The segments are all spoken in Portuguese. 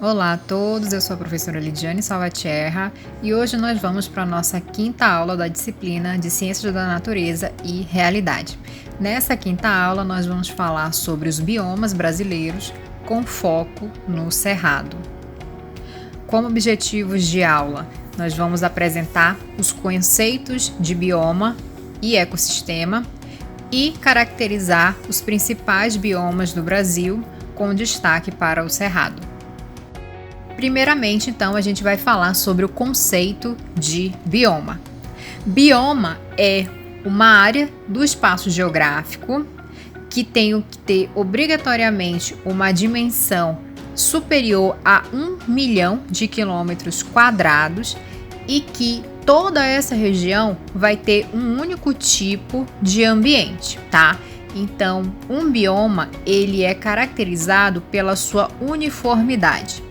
Olá a todos, eu sou a professora Lidiane Salvatierra e hoje nós vamos para a nossa quinta aula da disciplina de Ciências da Natureza e Realidade. Nessa quinta aula nós vamos falar sobre os biomas brasileiros com foco no Cerrado. Como objetivos de aula, nós vamos apresentar os conceitos de bioma e ecossistema e caracterizar os principais biomas do Brasil com destaque para o Cerrado. Primeiramente, então, a gente vai falar sobre o conceito de bioma. Bioma é uma área do espaço geográfico que tem que ter obrigatoriamente uma dimensão superior a 1 milhão de quilômetros quadrados e que toda essa região vai ter um único tipo de ambiente, tá? Então, um bioma, ele é caracterizado pela sua uniformidade.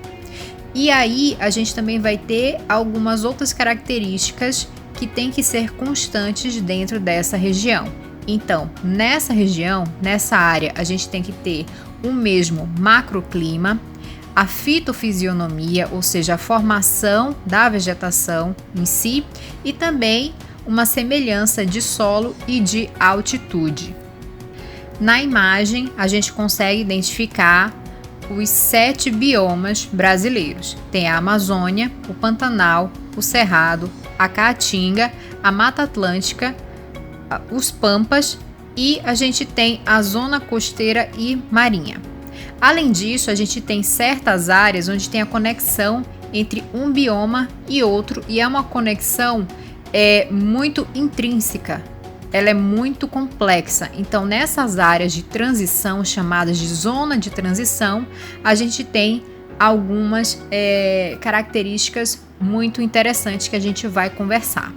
E aí, a gente também vai ter algumas outras características que têm que ser constantes dentro dessa região. Então, nessa região, nessa área, a gente tem que ter o mesmo macroclima, a fitofisionomia, ou seja, a formação da vegetação em si, e também uma semelhança de solo e de altitude. Na imagem, a gente consegue identificar os 7 biomas brasileiros. Tem a Amazônia, o Pantanal, o Cerrado, a Caatinga, a Mata Atlântica, os Pampas e a gente tem a zona costeira e marinha. Além disso, a gente tem certas áreas onde tem a conexão entre um bioma e outro e é uma conexão muito intrínseca. Ela é muito complexa, então nessas áreas de transição, chamadas de zona de transição, a gente tem algumas características muito interessantes que a gente vai conversar.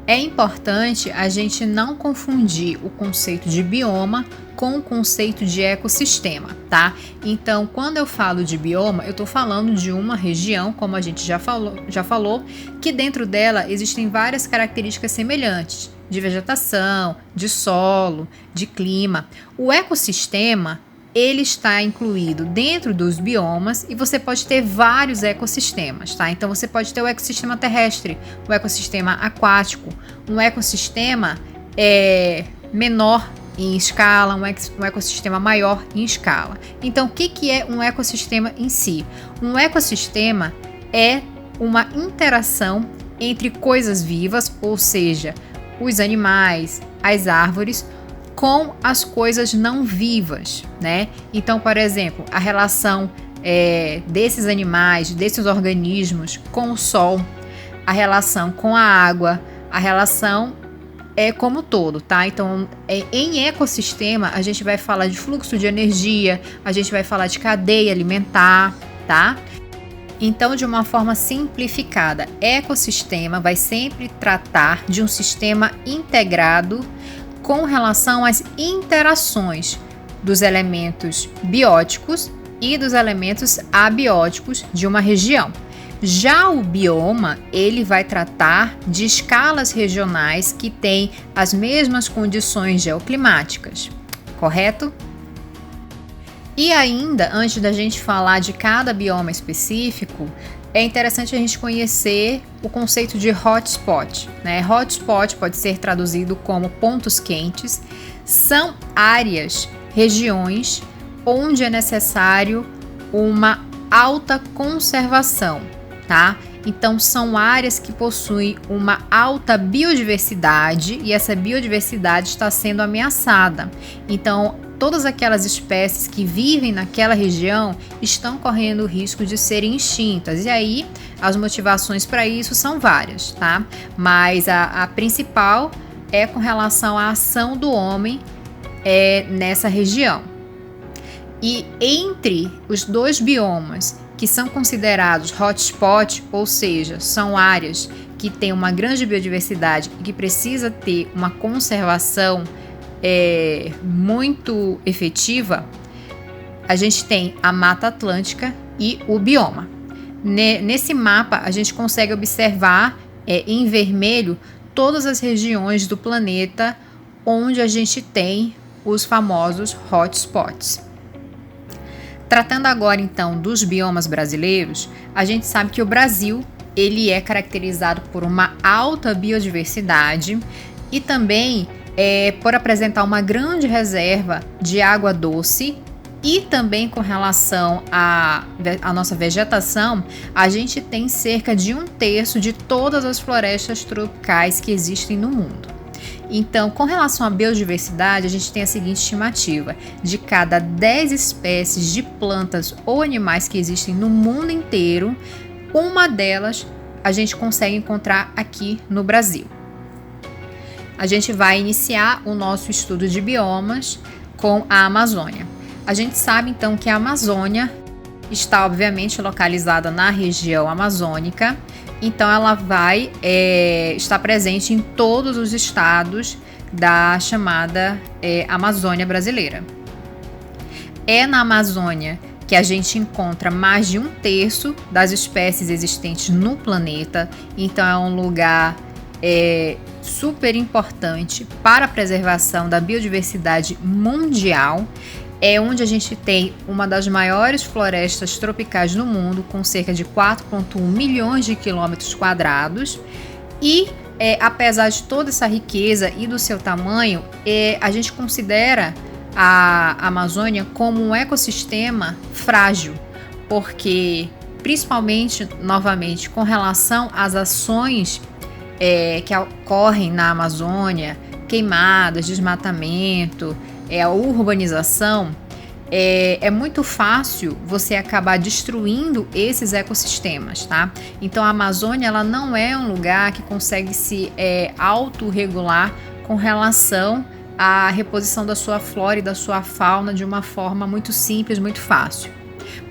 É importante a gente não confundir o conceito de bioma com o conceito de ecossistema, tá? Então, quando eu falo de bioma, eu estou falando de uma região, como a gente já falou, que dentro dela existem várias características semelhantes, de vegetação, de solo, de clima. O ecossistema, ele está incluído dentro dos biomas e você pode ter vários ecossistemas, tá? Então você pode ter o ecossistema terrestre, o ecossistema aquático, um ecossistema menor em escala, um ecossistema maior em escala. Então, o que é um ecossistema em si? Um ecossistema é uma interação entre coisas vivas, ou seja, os animais, as árvores, com as coisas não vivas, né? Então, por exemplo, a relação desses animais, desses organismos com o sol, a relação com a água, a relação como todo, tá? Então, em ecossistema, a gente vai falar de fluxo de energia, a gente vai falar de cadeia alimentar, tá? Então, de uma forma simplificada, ecossistema vai sempre tratar de um sistema integrado com relação às interações dos elementos bióticos e dos elementos abióticos de uma região. Já o bioma, ele vai tratar de escalas regionais que têm as mesmas condições geoclimáticas, correto? E ainda, antes da gente falar de cada bioma específico, é interessante a gente conhecer o conceito de hotspot, né? Hotspot pode ser traduzido como pontos quentes, são áreas, regiões onde é necessário uma alta conservação, tá? Então, são áreas que possuem uma alta biodiversidade e essa biodiversidade está sendo ameaçada. Então, todas aquelas espécies que vivem naquela região estão correndo o risco de serem extintas. E aí, as motivações para isso são várias, tá? Mas a principal é com relação à ação do homem nessa região. E entre os dois biomas que são considerados hotspot, ou seja, são áreas que têm uma grande biodiversidade e que precisa ter uma conservação muito efetiva, a gente tem a Mata Atlântica e o bioma. Nesse mapa, a gente consegue observar em vermelho todas as regiões do planeta onde a gente tem os famosos hotspots. Tratando agora então dos biomas brasileiros, a gente sabe que o Brasil ele é caracterizado por uma alta biodiversidade e também por apresentar uma grande reserva de água doce. E também com relação à nossa vegetação, a gente tem cerca de 1/3 de todas as florestas tropicais que existem no mundo. Então, com relação à biodiversidade, a gente tem a seguinte estimativa: de cada 10 espécies de plantas ou animais que existem no mundo inteiro, uma delas a gente consegue encontrar aqui no Brasil. A gente vai iniciar o nosso estudo de biomas com a Amazônia. A gente sabe então que a Amazônia está obviamente localizada na região amazônica, então ela vai estar presente em todos os estados da chamada Amazônia brasileira. É na Amazônia que a gente encontra mais de 1/3 das espécies existentes no planeta, então é um lugar super importante para a preservação da biodiversidade mundial. É onde a gente tem uma das maiores florestas tropicais do mundo, com cerca de 4,1 milhões de quilômetros quadrados. E, apesar de toda essa riqueza e do seu tamanho, a gente considera a Amazônia como um ecossistema frágil, porque, principalmente, novamente, com relação às ações que ocorrem na Amazônia, queimadas, desmatamento, a urbanização, é muito fácil você acabar destruindo esses ecossistemas, tá? Então a Amazônia ela não é um lugar que consegue se autorregular com relação à reposição da sua flora e da sua fauna de uma forma muito simples, muito fácil.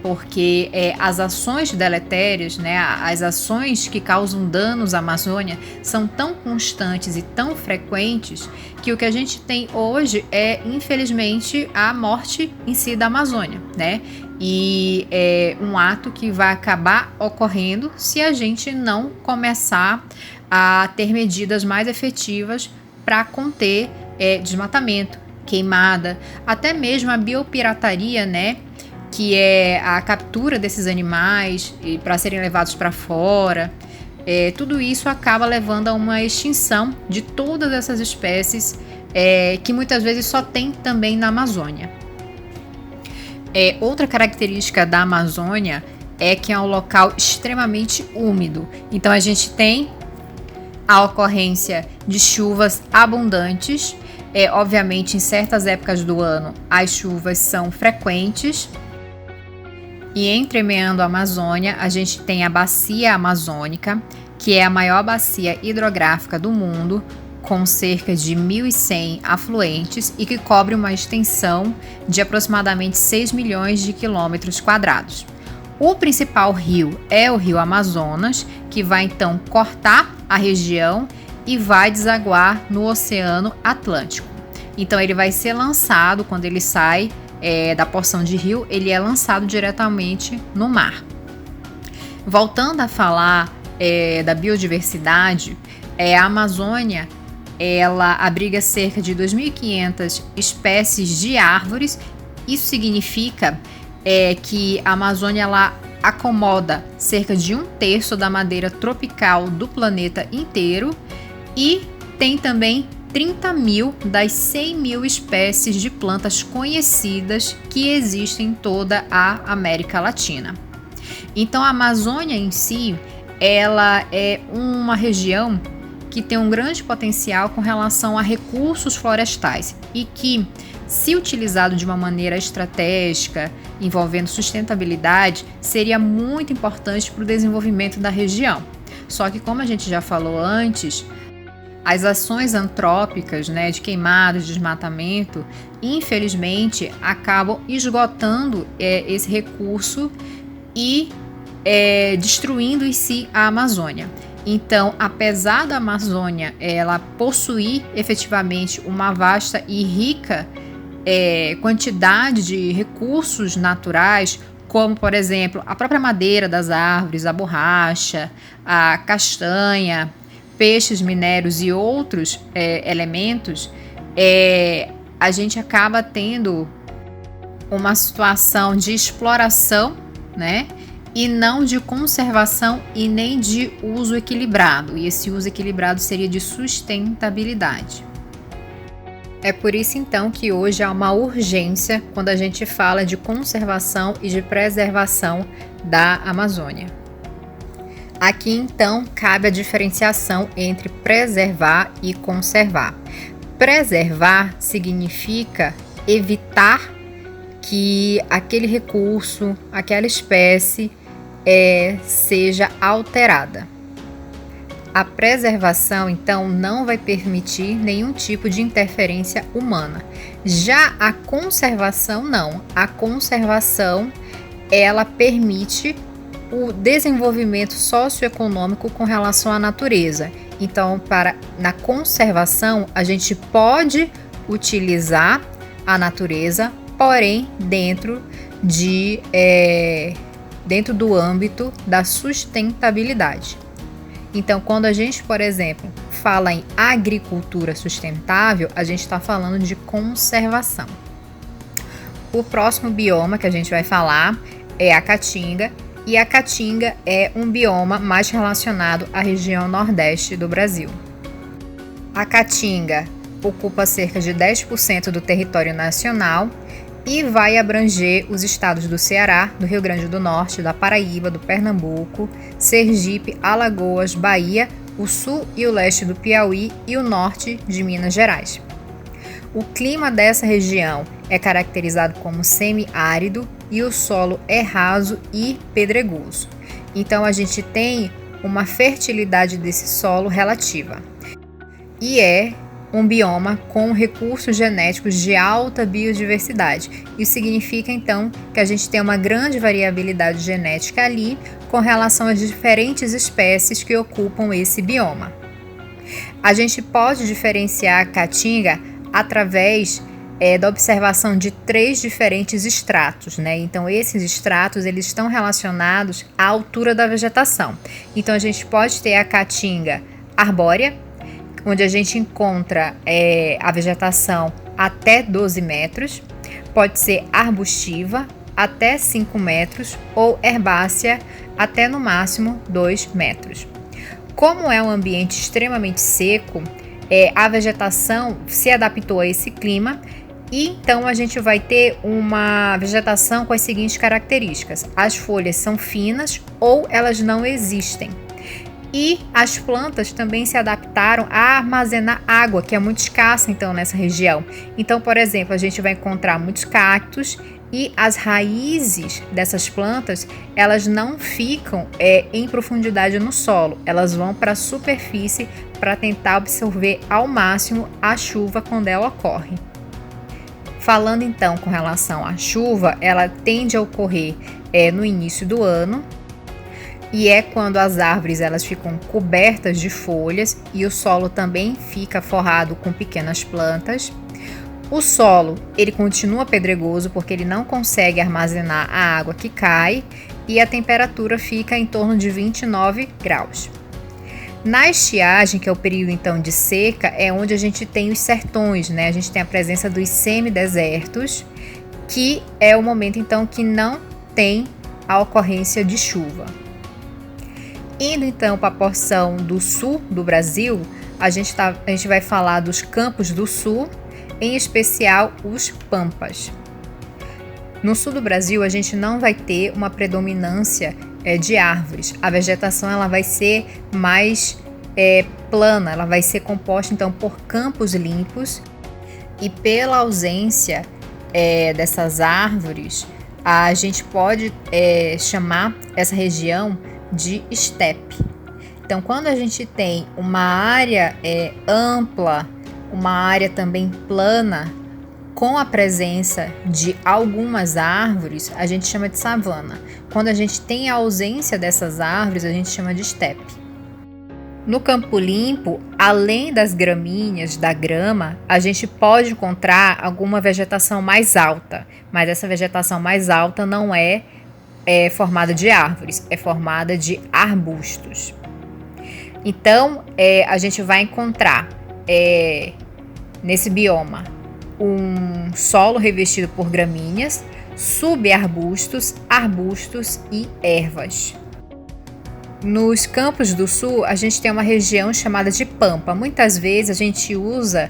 Porque as ações deletérias, né, as ações que causam danos à Amazônia são tão constantes e tão frequentes que o que a gente tem hoje é, infelizmente, a morte em si da Amazônia, né? E é um ato que vai acabar ocorrendo se a gente não começar a ter medidas mais efetivas para conter desmatamento, queimada, até mesmo a biopirataria, né? Que é a captura desses animais para serem levados para fora. Tudo isso acaba levando a uma extinção de todas essas espécies que muitas vezes só tem também na Amazônia. Outra característica da Amazônia é que é um local extremamente úmido. Então a gente tem a ocorrência de chuvas abundantes. Obviamente, em certas épocas do ano, as chuvas são frequentes. E entremeando a Amazônia, a gente tem a Bacia Amazônica, que é a maior bacia hidrográfica do mundo, com cerca de 1.100 afluentes e que cobre uma extensão de aproximadamente 6 milhões de quilômetros quadrados. O principal rio é o Rio Amazonas, que vai então cortar a região e vai desaguar no Oceano Atlântico. Então ele vai ser lançado, quando ele sai da porção de rio, ele é lançado diretamente no mar. Voltando a falar da biodiversidade, a Amazônia ela abriga cerca de 2.500 espécies de árvores. Isso significa que a Amazônia ela acomoda cerca de 1/3 da madeira tropical do planeta inteiro e tem também 30.000 das 100.000 espécies de plantas conhecidas que existem em toda a América Latina. Então a Amazônia em si, ela é uma região que tem um grande potencial com relação a recursos florestais e que, se utilizado de uma maneira estratégica, envolvendo sustentabilidade, seria muito importante para o desenvolvimento da região. Só que, como a gente já falou antes, as ações antrópicas, né, de queimadas, de desmatamento, infelizmente, acabam esgotando esse recurso e destruindo em si a Amazônia. Então, apesar da Amazônia ela possuir efetivamente uma vasta e rica quantidade de recursos naturais, como, por exemplo, a própria madeira das árvores, a borracha, a castanha, peixes, minérios e outros elementos, a gente acaba tendo uma situação de exploração, né? E não de conservação e nem de uso equilibrado. E esse uso equilibrado seria de sustentabilidade. É por isso então que hoje há uma urgência quando a gente fala de conservação e de preservação da Amazônia. Aqui então cabe a diferenciação entre preservar e conservar. Preservar significa evitar que aquele recurso, aquela espécie seja alterada. A preservação, então, não vai permitir nenhum tipo de interferência humana. Já a conservação, não. A conservação, ela permite o desenvolvimento socioeconômico com relação à natureza. Então, na conservação, a gente pode utilizar a natureza, porém, dentro do âmbito da sustentabilidade. Então, quando a gente, por exemplo, fala em agricultura sustentável, a gente está falando de conservação. O próximo bioma que a gente vai falar é a Caatinga, e a Caatinga é um bioma mais relacionado à região nordeste do Brasil. A Caatinga ocupa cerca de 10% do território nacional e vai abranger os estados do Ceará, do Rio Grande do Norte, da Paraíba, do Pernambuco, Sergipe, Alagoas, Bahia, o sul e o leste do Piauí e o norte de Minas Gerais. O clima dessa região é caracterizado como semiárido e o solo é raso e pedregoso. Então a gente tem uma fertilidade desse solo relativa. E é um bioma com recursos genéticos de alta biodiversidade. Isso significa, então, que a gente tem uma grande variabilidade genética ali com relação às diferentes espécies que ocupam esse bioma. A gente pode diferenciar a Caatinga através da observação de 3 diferentes estratos, né? Então, esses estratos eles estão relacionados à altura da vegetação. Então, a gente pode ter a Caatinga arbórea, onde a gente encontra a vegetação até 12 metros, pode ser arbustiva até 5 metros ou herbácea até no máximo 2 metros. Como é um ambiente extremamente seco, a vegetação se adaptou a esse clima e então a gente vai ter uma vegetação com as seguintes características: as folhas são finas ou elas não existem. E as plantas também se adaptaram a armazenar água, que é muito escassa então nessa região. Então, por exemplo, a gente vai encontrar muitos cactos e as raízes dessas plantas, elas não ficam em profundidade no solo, elas vão para a superfície para tentar absorver ao máximo a chuva quando ela ocorre. Falando então com relação à chuva, ela tende a ocorrer no início do ano, e é quando as árvores elas ficam cobertas de folhas e o solo também fica forrado com pequenas plantas. O solo ele continua pedregoso porque ele não consegue armazenar a água que cai e a temperatura fica em torno de 29 graus. Na estiagem, que é o período então de seca, é onde a gente tem os sertões, né? A gente tem a presença dos semidesertos, que é o momento então que não tem a ocorrência de chuva. Indo então para a porção do sul do Brasil, a gente vai falar dos campos do sul, em especial os pampas. No sul do Brasil, a gente não vai ter uma predominância de árvores. A vegetação ela vai ser mais plana, ela vai ser composta então por campos limpos e pela ausência dessas árvores, a gente pode chamar essa região de estepe. Então, quando a gente tem uma área ampla, uma área também plana, com a presença de algumas árvores, a gente chama de savana. Quando a gente tem a ausência dessas árvores, a gente chama de estepe. No campo limpo, além das gramíneas, da grama, a gente pode encontrar alguma vegetação mais alta, mas essa vegetação mais alta não é formada de árvores, é formada de arbustos. Então, a gente vai encontrar nesse bioma um solo revestido por gramíneas, subarbustos, arbustos e ervas. Nos Campos do Sul, a gente tem uma região chamada de Pampa. Muitas vezes a gente usa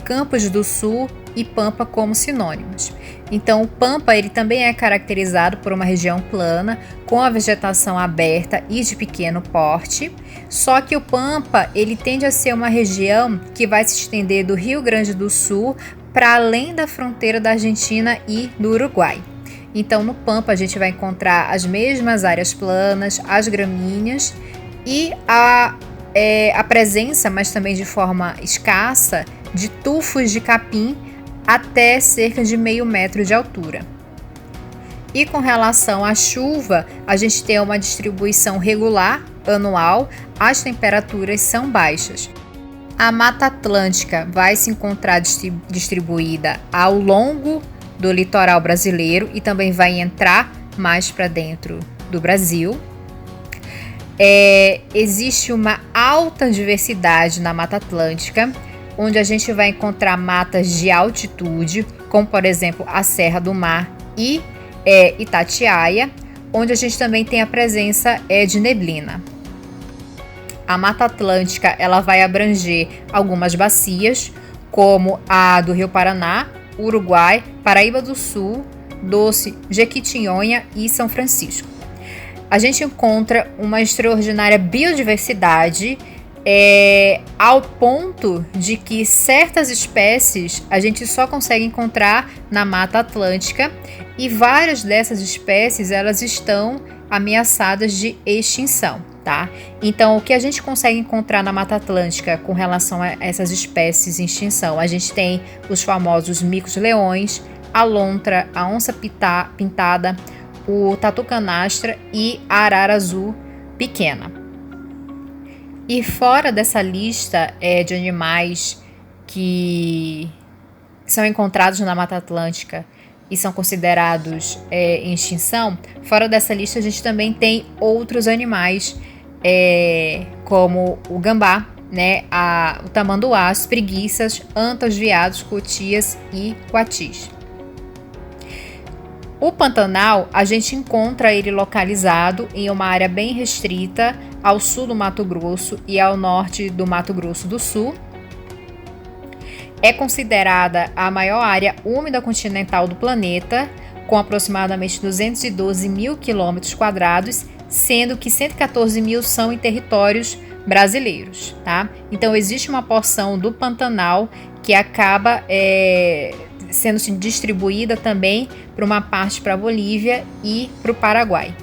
Campos do Sul e Pampa como sinônimos. Então, o Pampa ele também é caracterizado por uma região plana, com a vegetação aberta e de pequeno porte. Só que o Pampa ele tende a ser uma região que vai se estender do Rio Grande do Sul para além da fronteira da Argentina e do Uruguai. Então, no Pampa, a gente vai encontrar as mesmas áreas planas, as gramíneas e a presença, mas também de forma escassa, de tufos de capim até cerca de meio metro de altura. E com relação à chuva, a gente tem uma distribuição regular, anual, as temperaturas são baixas. A Mata Atlântica vai se encontrar distribuída ao longo do litoral brasileiro e também vai entrar mais para dentro do Brasil. Existe uma alta diversidade na Mata Atlântica, onde a gente vai encontrar matas de altitude, como por exemplo a Serra do Mar e Itatiaia, onde a gente também tem a presença de neblina. A Mata Atlântica ela vai abranger algumas bacias, como a do Rio Paraná, Uruguai, Paraíba do Sul, Doce, Jequitinhonha e São Francisco. A gente encontra uma extraordinária biodiversidade ao ponto de que certas espécies a gente só consegue encontrar na Mata Atlântica e várias dessas espécies elas estão ameaçadas de extinção, tá? Então, o que a gente consegue encontrar na Mata Atlântica com relação a essas espécies em extinção? A gente tem os famosos micos-leões, a lontra, a onça-pintada, o tatu-canastra e a arara azul pequena. E fora dessa lista de animais que são encontrados na Mata Atlântica e são considerados em extinção, fora dessa lista a gente também tem outros animais como o gambá, o tamanduá, as preguiças, antas, veados, cotias e coatis. O Pantanal, a gente encontra ele localizado em uma área bem restrita ao sul do Mato Grosso e ao norte do Mato Grosso do Sul. É considerada a maior área úmida continental do planeta, com aproximadamente 212 mil quilômetros quadrados, sendo que 114 mil são em territórios brasileiros, tá? Então, existe uma porção do Pantanal que acaba sendo distribuída também para uma parte para a Bolívia e para o Paraguai.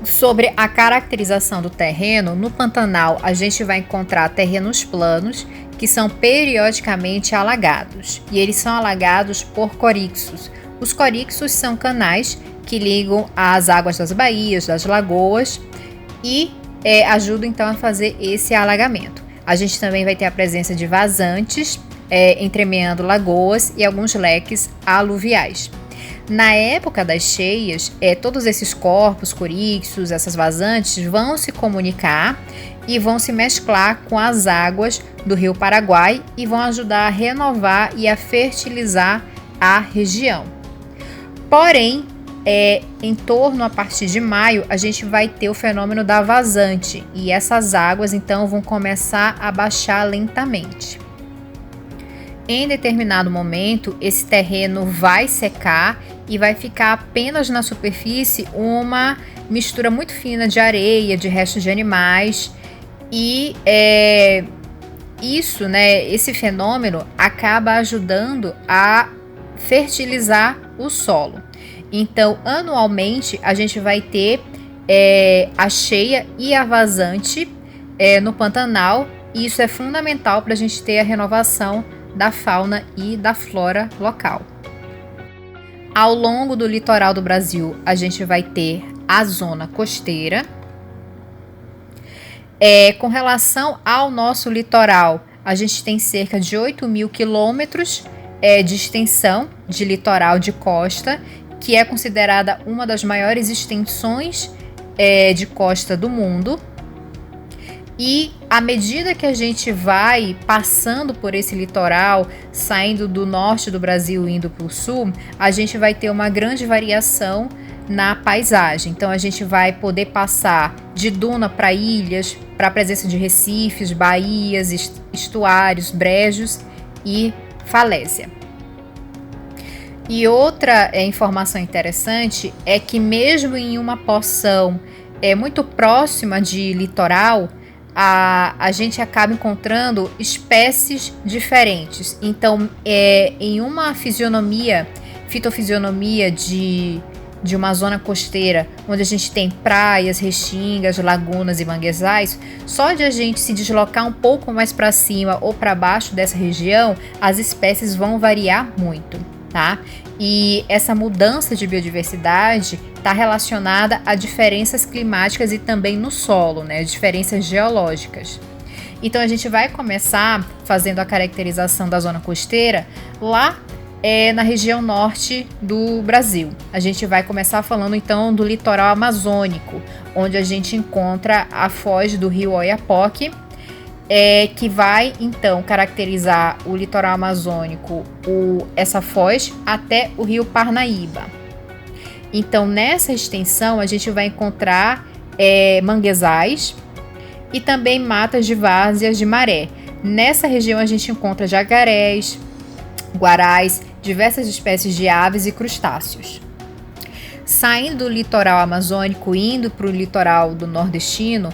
Sobre a caracterização do terreno, no Pantanal a gente vai encontrar terrenos planos que são periodicamente alagados, e eles são alagados por corixos. Os corixos são canais que ligam as águas das baías, das lagoas e ajudam então a fazer esse alagamento. A gente também vai ter a presença de vazantes, entremeando lagoas e alguns leques aluviais. Na época das cheias, todos esses corpos, corixos, essas vazantes vão se comunicar e vão se mesclar com as águas do Rio Paraguai e vão ajudar a renovar e a fertilizar a região. Porém, em torno a partir de maio, a gente vai ter o fenômeno da vazante e essas águas então vão começar a baixar lentamente. Em determinado momento, esse terreno vai secar e vai ficar apenas na superfície uma mistura muito fina de areia, de restos de animais e esse fenômeno acaba ajudando a fertilizar o solo. Então, anualmente, a gente vai ter a cheia e a vazante no Pantanal e isso é fundamental para a gente ter a renovação da fauna e da flora local. Ao longo do litoral do Brasil, a gente vai ter a zona costeira. Com relação ao nosso litoral, a gente tem cerca de 8 mil quilômetros de extensão de litoral de costa, que é considerada uma das maiores extensões de costa do mundo. E à medida que a gente vai passando por esse litoral, saindo do norte do Brasil e indo para o sul, a gente vai ter uma grande variação na paisagem. Então a gente vai poder passar de duna para ilhas, para a presença de recifes, baías, estuários, brejos e falésia. E outra informação interessante é que mesmo em uma porção muito próxima de litoral, a gente acaba encontrando espécies diferentes. Então, em uma fitofisionomia de uma zona costeira, onde a gente tem praias, restingas, lagunas e manguezais, só de a gente se deslocar um pouco mais para cima ou para baixo dessa região, as espécies vão variar muito, tá? E essa mudança de biodiversidade está relacionada a diferenças climáticas e também no solo, né? Diferenças geológicas. Então a gente vai começar fazendo a caracterização da zona costeira lá na região norte do Brasil. A gente vai começar falando então do litoral amazônico, onde a gente encontra a foz do rio Oiapoque, que vai então caracterizar o litoral amazônico, essa foz, até o rio Parnaíba. Então nessa extensão a gente vai encontrar manguezais e também matas de várzeas de maré. Nessa região a gente encontra jacarés, guarais, diversas espécies de aves e crustáceos. Saindo do litoral amazônico, indo para o litoral do nordestino,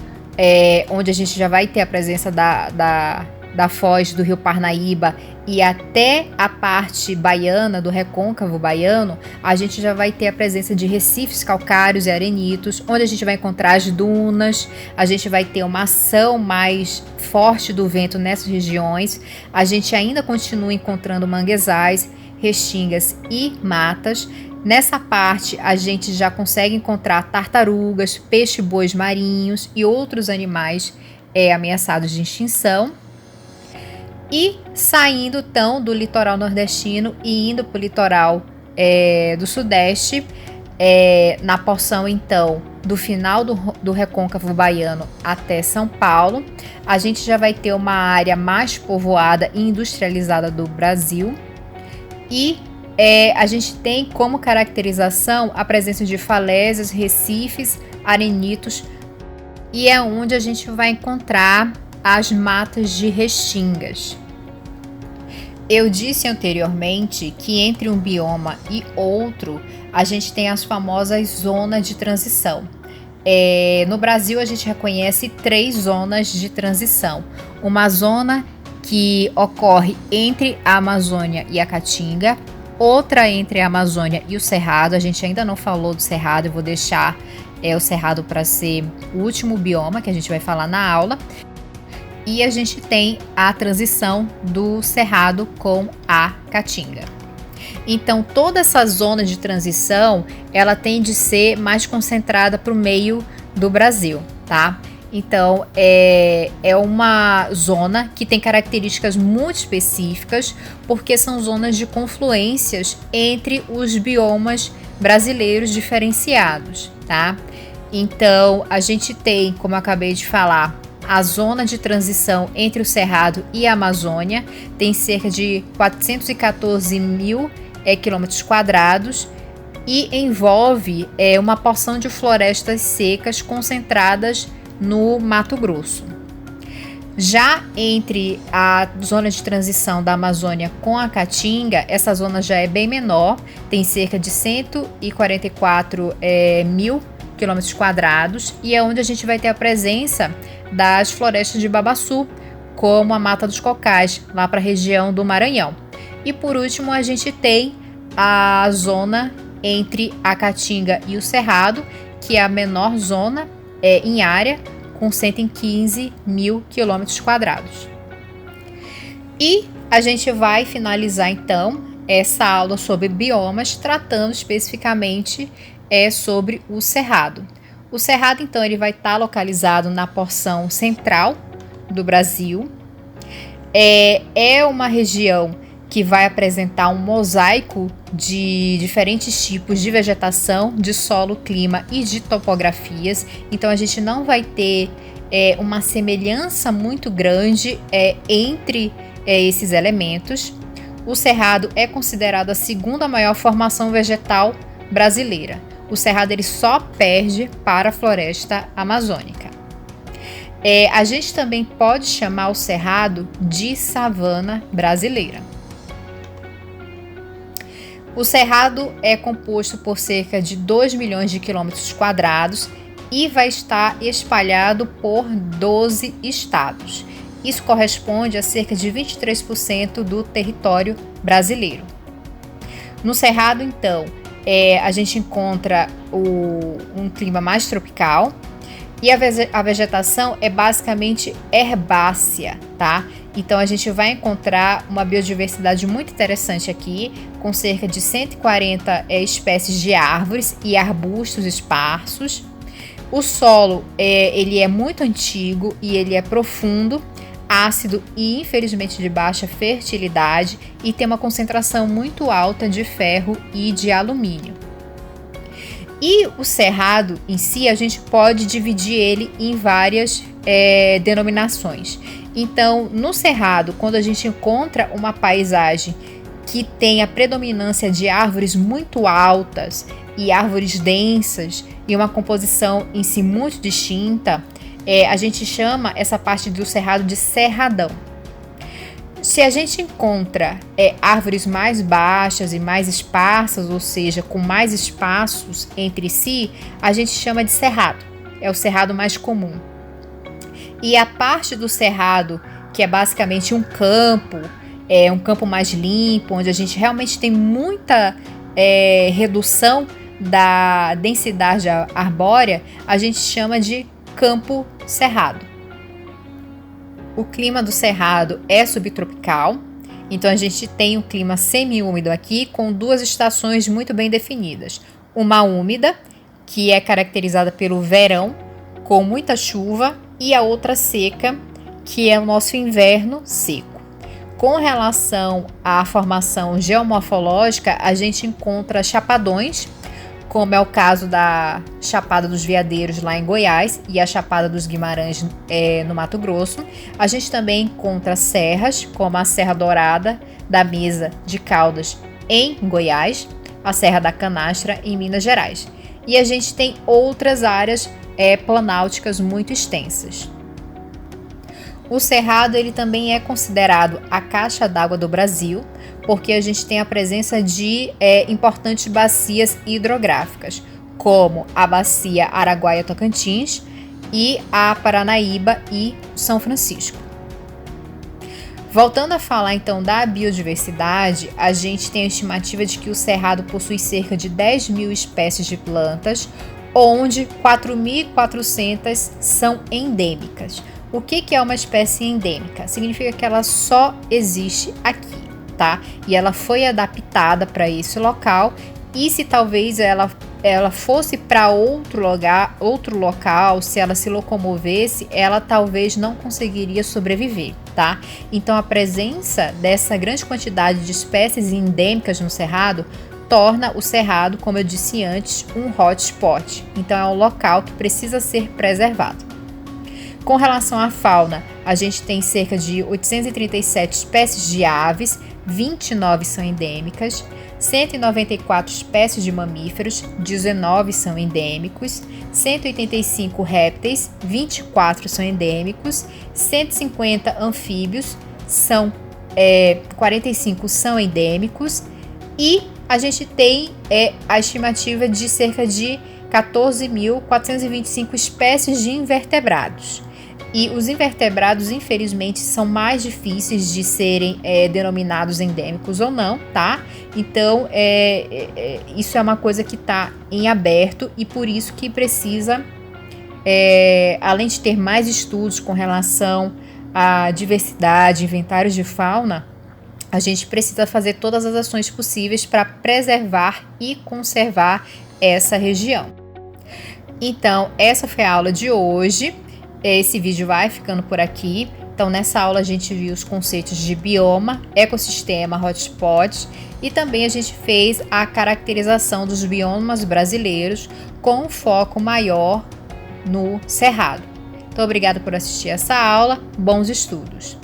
onde a gente já vai ter a presença da foz do rio Parnaíba e até a parte baiana, do recôncavo baiano, a gente já vai ter a presença de recifes calcários e arenitos, onde a gente vai encontrar as dunas, a gente vai ter uma ação mais forte do vento nessas regiões, a gente ainda continua encontrando manguezais, restingas e matas. Nessa parte, a gente já consegue encontrar tartarugas, peixe-bois marinhos e outros animais ameaçados de extinção. E saindo então do litoral nordestino e indo para o litoral do sudeste, na porção então do final do recôncavo baiano até São Paulo, a gente já vai ter uma área mais povoada e industrializada do Brasil. E a gente tem como caracterização a presença de falésias, recifes, arenitos, e é onde a gente vai encontrar as matas de restingas. Eu disse anteriormente que entre um bioma e outro, a gente tem as famosas zonas de transição. No Brasil, a gente reconhece 3 zonas de transição. Uma zona que ocorre entre a Amazônia e a Caatinga, outra entre a Amazônia e o Cerrado. A gente ainda não falou do Cerrado, eu vou deixar o Cerrado para ser o último bioma que a gente vai falar na aula. E a gente tem a transição do Cerrado com a Caatinga. Então, toda essa zona de transição, ela tem de ser mais concentrada para o meio do Brasil, tá? Então, é uma zona que tem características muito específicas, porque são zonas de confluências entre os biomas brasileiros diferenciados, tá? Então, a gente tem, como eu acabei de falar, a zona de transição entre o Cerrado e a Amazônia, tem cerca de 414 mil quilômetros quadrados e envolve uma porção de florestas secas concentradas no Mato Grosso. Já entre a zona de transição da Amazônia com a Caatinga, essa zona já é bem menor, tem cerca de 144 mil quilômetros quadrados, e é onde a gente vai ter a presença das florestas de babaçu, como a Mata dos Cocais, lá para a região do Maranhão. E por último, a gente tem a zona entre a Caatinga e o Cerrado, que é a menor zona em área, com 115 mil quilômetros quadrados. E a gente vai finalizar então essa aula sobre biomas, tratando especificamente sobre o Cerrado. O Cerrado, então, ele vai estar localizado na porção central do Brasil. É uma região que vai apresentar um mosaico de diferentes tipos de vegetação, de solo, clima e de topografias. Então, a gente não vai ter uma semelhança muito grande entre esses elementos. O cerrado é considerado a segunda maior formação vegetal brasileira. O cerrado ele só perde para a floresta amazônica. A gente também pode chamar o cerrado de savana brasileira. O cerrado é composto por cerca de 2 milhões de quilômetros quadrados e vai estar espalhado por 12 estados. Isso corresponde a cerca de 23% do território brasileiro. No cerrado, então, a gente encontra um clima mais tropical e a vegetação é basicamente herbácea, tá? Então a gente vai encontrar uma biodiversidade muito interessante aqui, com cerca de 140 espécies de árvores e arbustos esparsos. O solo ele é muito antigo e ele é profundo, ácido e infelizmente de baixa fertilidade e tem uma concentração muito alta de ferro e de alumínio. E o cerrado em si, a gente pode dividir ele em várias denominações. Então, no cerrado, quando a gente encontra uma paisagem que tem a predominância de árvores muito altas e árvores densas e uma composição em si muito distinta, a gente chama essa parte do cerrado de cerradão. Se a gente encontra árvores mais baixas e mais esparsas, ou seja, com mais espaços entre si, a gente chama de cerrado. É o cerrado mais comum. E a parte do cerrado, que é basicamente um campo mais limpo, onde a gente realmente tem muita redução da densidade arbórea, a gente chama de campo cerrado. O clima do cerrado é subtropical, então a gente tem um clima semi-úmido aqui com 2 estações muito bem definidas. Uma úmida, que é caracterizada pelo verão, com muita chuva, e a outra seca, que é o nosso inverno seco. Com relação à formação geomorfológica, a gente encontra chapadões, como é o caso da Chapada dos Veadeiros lá em Goiás e a Chapada dos Guimarães no Mato Grosso. A gente também encontra serras, como a Serra Dourada da Mesa de Caldas em Goiás, a Serra da Canastra em Minas Gerais. E a gente tem outras áreas planálticas muito extensas. O cerrado ele também é considerado a caixa d'água do Brasil, porque a gente tem a presença de importantes bacias hidrográficas, como a bacia Araguaia-Tocantins e a Paranaíba e São Francisco. Voltando a falar então da biodiversidade, a gente tem a estimativa de que o cerrado possui cerca de 10 mil espécies de plantas, onde 4.400 são endêmicas. O que é uma espécie endêmica? Significa que ela só existe aqui, tá? E ela foi adaptada para esse local, e se talvez ela fosse para outro local, se ela se locomovesse, ela talvez não conseguiria sobreviver, tá? Então a presença dessa grande quantidade de espécies endêmicas no cerrado torna o cerrado, como eu disse antes, um hotspot. Então é um local que precisa ser preservado. Com relação à fauna, a gente tem cerca de 837 espécies de aves, 29 são endêmicas, 194 espécies de mamíferos, 19 são endêmicos, 185 répteis, 24 são endêmicos, 150 anfíbios, 45 são endêmicos, e a gente tem a estimativa de cerca de 14.425 espécies de invertebrados. E os invertebrados, infelizmente, são mais difíceis de serem denominados endêmicos ou não, tá? Então, isso é uma coisa que está em aberto e por isso que precisa, além de ter mais estudos com relação à diversidade, inventários de fauna, a gente precisa fazer todas as ações possíveis para preservar e conservar essa região. Então, essa foi a aula de hoje. Esse vídeo vai ficando por aqui. Então, nessa aula a gente viu os conceitos de bioma, ecossistema, hotspot, e também a gente fez a caracterização dos biomas brasileiros com um foco maior no cerrado. Então, obrigada por assistir essa aula. Bons estudos!